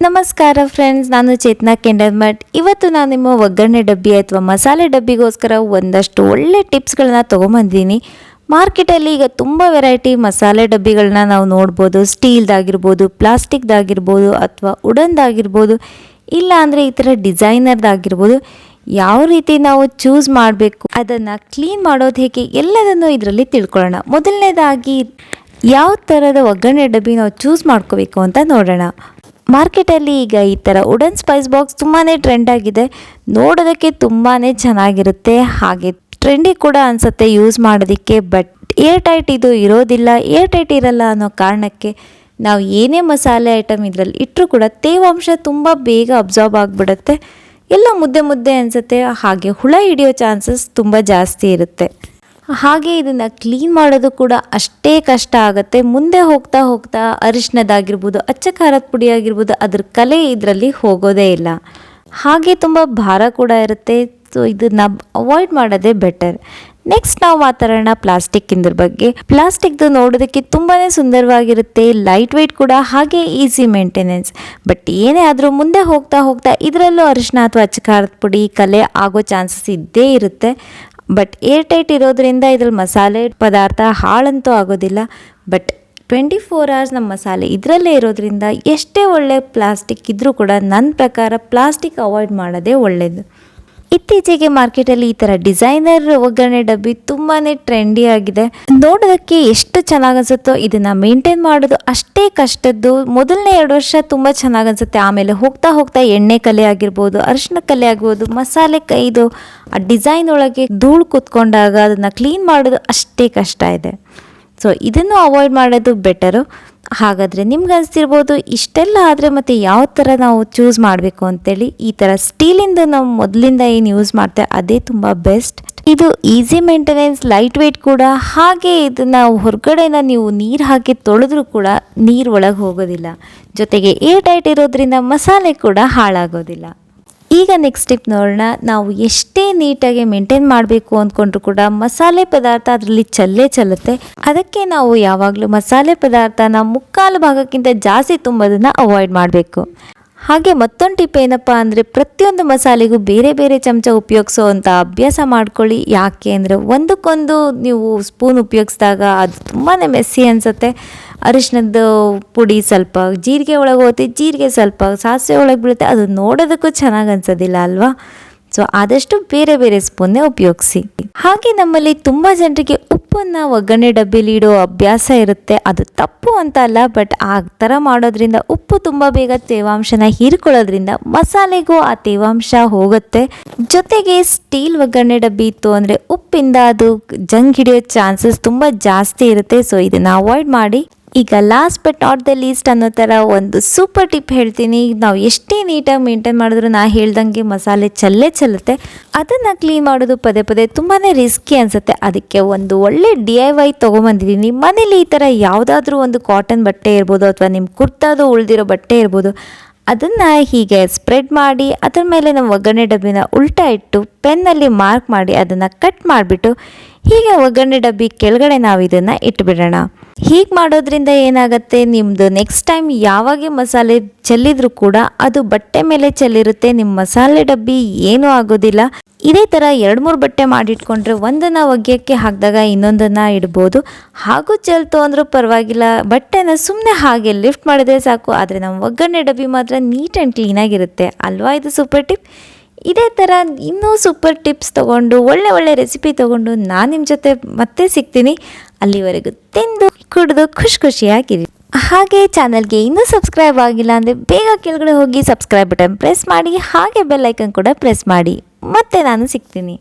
ನಮಸ್ಕಾರ ಫ್ರೆಂಡ್ಸ್, ನಾನು ಚೇತನಾ ಕೆಂಡಮಠ್. ಇವತ್ತು ನಾನು ನಿಮ್ಮ ಒಗ್ಗರಣೆ ಡಬ್ಬಿ ಅಥವಾ ಮಸಾಲೆ ಡಬ್ಬಿಗೋಸ್ಕರ ಒಂದಷ್ಟು ಒಳ್ಳೆ ಟಿಪ್ಸ್ಗಳನ್ನ ತೊಗೊಂಬಂದಿದ್ದೀನಿ. ಮಾರ್ಕೆಟಲ್ಲಿ ಈಗ ತುಂಬ ವೆರೈಟಿ ಮಸಾಲೆ ಡಬ್ಬಿಗಳನ್ನ ನಾವು ನೋಡ್ಬೋದು. ಸ್ಟೀಲ್ದಾಗಿರ್ಬೋದು, ಪ್ಲಾಸ್ಟಿಕ್ದಾಗಿರ್ಬೋದು ಅಥವಾ ವುಡನ್ದಾಗಿರ್ಬೋದು, ಇಲ್ಲ ಅಂದರೆ ಈ ಥರ ಡಿಸೈನರ್ದಾಗಿರ್ಬೋದು. ಯಾವ ರೀತಿ ನಾವು ಚೂಸ್ ಮಾಡಬೇಕು, ಅದನ್ನು ಕ್ಲೀನ್ ಮಾಡೋದು ಹೇಗೆ, ಎಲ್ಲದನ್ನು ಇದರಲ್ಲಿ ತಿಳ್ಕೊಳ್ಳೋಣ. ಮೊದಲನೇದಾಗಿ ಯಾವ ಥರದ ಒಗ್ಗರಣೆ ಡಬ್ಬಿ ನಾವು ಚೂಸ್ ಮಾಡ್ಕೋಬೇಕು ಅಂತ ನೋಡೋಣ. ಮಾರ್ಕೆಟಲ್ಲಿ ಈಗ ಈ ಥರ ವುಡನ್ ಸ್ಪೈಸ್ ಬಾಕ್ಸ್ ತುಂಬಾ ಟ್ರೆಂಡ್ ಆಗಿದೆ. ನೋಡೋದಕ್ಕೆ ತುಂಬಾ ಚೆನ್ನಾಗಿರುತ್ತೆ, ಹಾಗೆ ಟ್ರೆಂಡಿ ಕೂಡ ಅನಿಸುತ್ತೆ ಯೂಸ್ ಮಾಡೋದಕ್ಕೆ. ಬಟ್ ಏರ್ ಟೈಟ್ ಇದು ಇರೋದಿಲ್ಲ. ಏರ್ ಟೈಟ್ ಇರಲ್ಲ ಅನ್ನೋ ಕಾರಣಕ್ಕೆ ನಾವು ಏನೇ ಮಸಾಲೆ ಐಟಮ್ ಇದರಲ್ಲಿ ಇಟ್ಟರೂ ಕೂಡ ತೇವಾಂಶ ತುಂಬ ಬೇಗ ಅಬ್ಸಾರ್ಬ್ ಆಗಿಬಿಡುತ್ತೆ. ಎಲ್ಲ ಮುದ್ದೆ ಮುದ್ದೆ ಅನಿಸುತ್ತೆ, ಹಾಗೆ ಹುಳ ಹಿಡಿಯೋ ಚಾನ್ಸಸ್ ತುಂಬ ಜಾಸ್ತಿ ಇರುತ್ತೆ. ಹಾಗೆ ಇದನ್ನು ಕ್ಲೀನ್ ಮಾಡೋದು ಕೂಡ ಅಷ್ಟೇ ಕಷ್ಟ ಆಗುತ್ತೆ. ಮುಂದೆ ಹೋಗ್ತಾ ಹೋಗ್ತಾ ಅರಿಶಿನದಾಗಿರ್ಬೋದು, ಅಚ್ಚ ಖಾರದ ಪುಡಿ ಆಗಿರ್ಬೋದು, ಅದ್ರ ಕಲೆ ಇದರಲ್ಲಿ ಹೋಗೋದೇ ಇಲ್ಲ. ಹಾಗೆ ತುಂಬ ಭಾರ ಕೂಡ ಇರುತ್ತೆ. ಸೊ ಇದನ್ನು ಅವಾಯ್ಡ್ ಮಾಡೋದೇ ಬೆಟರ್. ನೆಕ್ಸ್ಟ್ ನಾವು ಮಾತಾಡೋಣ ಪ್ಲಾಸ್ಟಿಕ್ಕಿಂದ್ರ ಬಗ್ಗೆ. ಪ್ಲಾಸ್ಟಿಕ್ದು ನೋಡೋದಕ್ಕೆ ತುಂಬಾ ಸುಂದರವಾಗಿರುತ್ತೆ, ಲೈಟ್ ವೆಯ್ಟ್ ಕೂಡ, ಹಾಗೆ ಈಸಿ ಮೇಂಟೆನೆನ್ಸ್. ಬಟ್ ಏನೇ ಆದರೂ ಮುಂದೆ ಹೋಗ್ತಾ ಹೋಗ್ತಾ ಇದರಲ್ಲೂ ಅರಿಶಿನ ಅಥವಾ ಅಚ್ಚ ಖಾರದ ಪುಡಿ ಕಲೆ ಆಗೋ ಚಾನ್ಸಸ್ ಇದ್ದೇ ಇರುತ್ತೆ. ಬಟ್ ಏರ್ ಟೈಟ್ ಇರೋದ್ರಿಂದ ಇದ್ರಲ್ಲಿ ಮಸಾಲೆ ಪದಾರ್ಥ ಹಾಳಂತೂ ಆಗೋದಿಲ್ಲ. ಬಟ್ 24 hours ನಮ್ಮ ಮಸಾಲೆ ಇದರಲ್ಲೇ ಇರೋದ್ರಿಂದ ಎಷ್ಟೇ ಒಳ್ಳೆ ಪ್ಲಾಸ್ಟಿಕ್ ಇದ್ದರೂ ಕೂಡ ನನ್ನ ಪ್ರಕಾರ ಪ್ಲಾಸ್ಟಿಕ್ ಅವಾಯ್ಡ್ ಮಾಡೋದೇ ಒಳ್ಳೆಯದು. ಇತ್ತೀಚೆಗೆ ಮಾರ್ಕೆಟಲ್ಲಿ ಈ ಥರ ಡಿಸೈನರ್ ಒಗ್ಗರಣೆ ಡಬ್ಬಿ ತುಂಬಾ ಟ್ರೆಂಡಿ ಆಗಿದೆ. ನೋಡೋದಕ್ಕೆ ಎಷ್ಟು ಚೆನ್ನಾಗಿ ಅನಿಸುತ್ತೋ ಇದನ್ನು ಮೇಂಟೈನ್ ಮಾಡೋದು ಅಷ್ಟೇ ಕಷ್ಟದ್ದು. ಮೊದಲನೇ 2 ವರ್ಷ ತುಂಬ ಚೆನ್ನಾಗಿ ಅನಿಸುತ್ತೆ. ಆಮೇಲೆ ಹೋಗ್ತಾ ಹೋಗ್ತಾ ಎಣ್ಣೆ ಕಲೆ ಆಗಿರ್ಬೋದು, ಅರಿಶಿನ ಕಲೆ ಆಗ್ಬೋದು, ಮಸಾಲೆ ಇದು ಆ ಡಿಸೈನ್ ಒಳಗೆ ಧೂಳು ಕೂತ್ಕೊಂಡಾಗ ಅದನ್ನು ಕ್ಲೀನ್ ಮಾಡೋದು ಅಷ್ಟೇ ಕಷ್ಟ ಇದೆ. ಸೊ ಇದನ್ನು ಅವಾಯ್ಡ್ ಮಾಡೋದು ಬೆಟರು. ಹಾಗಾದರೆ ನಿಮ್ಗೆ ಅನಿಸ್ತಿರ್ಬೋದು ಇಷ್ಟೆಲ್ಲ ಆದರೆ ಮತ್ತು ಯಾವ ಥರ ನಾವು ಚೂಸ್ ಮಾಡಬೇಕು ಅಂತೇಳಿ. ಈ ಥರ ಸ್ಟೀಲಿಂದ ನಾವು ಮೊದಲಿಂದ ಏನು ಯೂಸ್ ಮಾಡ್ತೇವೆ ಅದೇ ತುಂಬ ಬೆಸ್ಟ್. ಇದು ಈಸಿ ಮೇಂಟೆನೆನ್ಸ್, ಲೈಟ್ ವೆಯ್ಟ್ ಕೂಡ, ಹಾಗೆ ಇದನ್ನು ಹೊರಗಡೆನ ನೀವು ನೀರು ಹಾಕಿ ತೊಳೆದ್ರೂ ಕೂಡ ನೀರು ಒಳಗೆ ಹೋಗೋದಿಲ್ಲ. ಜೊತೆಗೆ ಏರ್ ಟೈಟ್ ಇರೋದ್ರಿಂದ ಮಸಾಲೆ ಕೂಡ ಹಾಳಾಗೋದಿಲ್ಲ. ಈಗ ನೆಕ್ಸ್ಟ್ ಟಿಪ್ ನೋಡೋಣ. ನಾವು ಎಷ್ಟೇ ನೀಟಾಗಿ ಮೇಂಟೈನ್ ಮಾಡಬೇಕು ಅಂದ್ಕೊಂಡ್ರು ಕೂಡ ಮಸಾಲೆ ಪದಾರ್ಥ ಅದರಲ್ಲಿ ಚೆಲ್ಲುತ್ತೆ. ಅದಕ್ಕೆ ನಾವು ಯಾವಾಗಲೂ ಮಸಾಲೆ ಪದಾರ್ಥನ ಮುಕ್ಕಾಲು ಭಾಗಕ್ಕಿಂತ ಜಾಸ್ತಿ ತುಂಬೋದನ್ನು ಅವಾಯ್ಡ್ ಮಾಡಬೇಕು. ಹಾಗೆ ಮತ್ತೊಂದು ಟಿಪ್ ಏನಪ್ಪ ಅಂದರೆ, ಪ್ರತಿಯೊಂದು ಮಸಾಲೆಗೂ ಬೇರೆ ಬೇರೆ ಚಮಚ ಉಪಯೋಗಿಸೋ ಅಂಥ ಅಭ್ಯಾಸ ಮಾಡ್ಕೊಳ್ಳಿ. ಯಾಕೆ ಅಂದರೆ ಒಂದಕ್ಕೊಂದು ನೀವು ಸ್ಪೂನ್ ಉಪಯೋಗಿಸಿದಾಗ ಅದು ತುಂಬಾ ಮೆಸ್ಸಿ ಅನಿಸುತ್ತೆ. ಅರಿಶಿನದ ಪುಡಿ ಸ್ವಲ್ಪ ಜೀರಿಗೆ ಒಳಗೆ ಹೋಗುತ್ತೆ, ಜೀರಿಗೆ ಸ್ವಲ್ಪ ಸಾಸಿವೆ ಒಳಗೆ ಬೀಳುತ್ತೆ, ಅದು ನೋಡೋದಕ್ಕೂ ಚೆನ್ನಾಗಿ ಅನ್ಸೋದಿಲ್ಲ ಅಲ್ವಾ? ಸೊ ಆದಷ್ಟು ಬೇರೆ ಬೇರೆ ಸ್ಪೂನ್ನೇ ಉಪಯೋಗಿಸಿ. ಹಾಗೆ ನಮ್ಮಲ್ಲಿ ತುಂಬ ಜನರಿಗೆ ಉಪ್ಪನ್ನು ಒಗ್ಗರಣೆ ಡಬ್ಬಿಲಿ ಇಡೋ ಅಭ್ಯಾಸ ಇರುತ್ತೆ. ಅದು ತಪ್ಪು ಅಂತ ಅಲ್ಲ, ಬಟ್ ಆ ಥರ ಮಾಡೋದ್ರಿಂದ ಉಪ್ಪು ತುಂಬ ಬೇಗ ತೇವಾಂಶನ ಹೀರ್ಕೊಳ್ಳೋದ್ರಿಂದ ಮಸಾಲೆಗೂ ಆ ತೇವಾಂಶ ಹೋಗುತ್ತೆ. ಜೊತೆಗೆ ಸ್ಟೀಲ್ ಒಗ್ಗರಣೆ ಡಬ್ಬಿ ಇತ್ತು ಅಂದರೆ ಉಪ್ಪಿಂದ ಅದು ಜಂಗ್ ಹಿಡಿಯೋ ಚಾನ್ಸಸ್ ತುಂಬ ಜಾಸ್ತಿ ಇರುತ್ತೆ. ಸೊ ಇದನ್ನು ಅವಾಯ್ಡ್ ಮಾಡಿ. ಈಗ last but not the least ಅನ್ನೋ ಥರ ಒಂದು ಸೂಪರ್ ಟಿಪ್ ಹೇಳ್ತೀನಿ. ನಾವು ಎಷ್ಟೇ ನೀಟಾಗಿ ಮೇಂಟೈನ್ ಮಾಡಿದ್ರು ನಾ ಹೇಳ್ದಂಗೆ ಮಸಾಲೆ ಚೆಲ್ಲುತ್ತೆ. ಅದನ್ನು ಕ್ಲೀನ್ ಮಾಡೋದು ಪದೇ ಪದೇ ತುಂಬಾ ರಿಸ್ಕಿ ಅನಿಸುತ್ತೆ. ಅದಕ್ಕೆ ಒಂದು ಒಳ್ಳೆ DIY ತೊಗೊಂಬಂದಿದ್ದೀನಿ. ಮನೇಲಿ ಈ ಥರ ಯಾವುದಾದ್ರೂ ಒಂದು ಕಾಟನ್ ಬಟ್ಟೆ ಇರ್ಬೋದು ಅಥವಾ ನಿಮ್ಮ ಕುರ್ತಾದು ಉಳಿದಿರೋ ಬಟ್ಟೆ ಇರ್ಬೋದು, ಅದನ್ನು ಹೀಗೆ ಸ್ಪ್ರೆಡ್ ಮಾಡಿ ಅದರ ಮೇಲೆ ನಮ್ಮ ಒಗ್ಗರಣೆ ಡಬ್ಬಿನ ಉಲ್ಟಾ ಇಟ್ಟು ಪೆನ್ನಲ್ಲಿ ಮಾರ್ಕ್ ಮಾಡಿ ಅದನ್ನು ಕಟ್ ಮಾಡಿಬಿಟ್ಟು ಹೀಗೆ ಒಗ್ಗರಣೆ ಡಬ್ಬಿ ಕೆಳಗಡೆ ನಾವು ಇದನ್ನು ಇಟ್ಬಿಡೋಣ. ಹೀಗೆ ಮಾಡೋದ್ರಿಂದ ಏನಾಗುತ್ತೆ, ನಿಮ್ಮದು ನೆಕ್ಸ್ಟ್ ಟೈಮ್ ಯಾವಾಗ ಮಸಾಲೆ ಚೆಲ್ಲಿದ್ರೂ ಕೂಡ ಅದು ಬಟ್ಟೆ ಮೇಲೆ ಚೆಲ್ಲಿರುತ್ತೆ, ನಿಮ್ಮ ಮಸಾಲೆ ಡಬ್ಬಿ ಏನೂ ಆಗೋದಿಲ್ಲ. ಇದೇ ಥರ 2-3 ಬಟ್ಟೆ ಮಾಡಿಟ್ಕೊಂಡ್ರೆ ಒಂದನ್ನು ಒಗೆಯೋಕ್ಕೆ ಹಾಕಿದಾಗ ಇನ್ನೊಂದನ್ನು ಇಡ್ಬೋದು. ಹಾಗೂ ಚೆಲ್ತು ಅಂದರೂ ಪರವಾಗಿಲ್ಲ, ಬಟ್ಟೆನ ಸುಮ್ಮನೆ ಹಾಗೆ ಲಿಫ್ಟ್ ಮಾಡಿದ್ರೆ ಸಾಕು. ಆದರೆ ನಮ್ಮ ಒಗ್ಗರಣೆ ಡಬ್ಬಿ ಮಾತ್ರ ನೀಟ್ ಆ್ಯಂಡ್ ಕ್ಲೀನಾಗಿರುತ್ತೆ ಅಲ್ವಾ? ಇದು ಸೂಪರ್ ಟಿಪ್. ಇದೇ ಥರ ಇನ್ನೂ ಸೂಪರ್ ಟಿಪ್ಸ್ ತೊಗೊಂಡು ಒಳ್ಳೆ ರೆಸಿಪಿ ತೊಗೊಂಡು ನಾನು ನಿಮ್ಮ ಜೊತೆ ಮತ್ತೆ ಸಿಗ್ತೀನಿ. ಅಲ್ಲಿವರೆಗೂ ತಿಂದು ಕುಡಿದು ಖುಷಿಯಾಗಿರಿ. ಹಾಗೆ ಚಾನಲ್ಗೆ ಇನ್ನೂ ಸಬ್ಸ್ಕ್ರೈಬ್ ಆಗಿಲ್ಲ ಅಂದರೆ ಬೇಗ ಕೆಳಗಡೆ ಹೋಗಿ ಸಬ್ಸ್ಕ್ರೈಬ್ ಬಟನ್ ಪ್ರೆಸ್ ಮಾಡಿ, ಹಾಗೆ ಬೆಲ್ ಐಕನ್ ಕೂಡ ಪ್ರೆಸ್ ಮಾಡಿ. ಮತ್ತೆ ನಾನು ಸಿಗ್ತೀನಿ.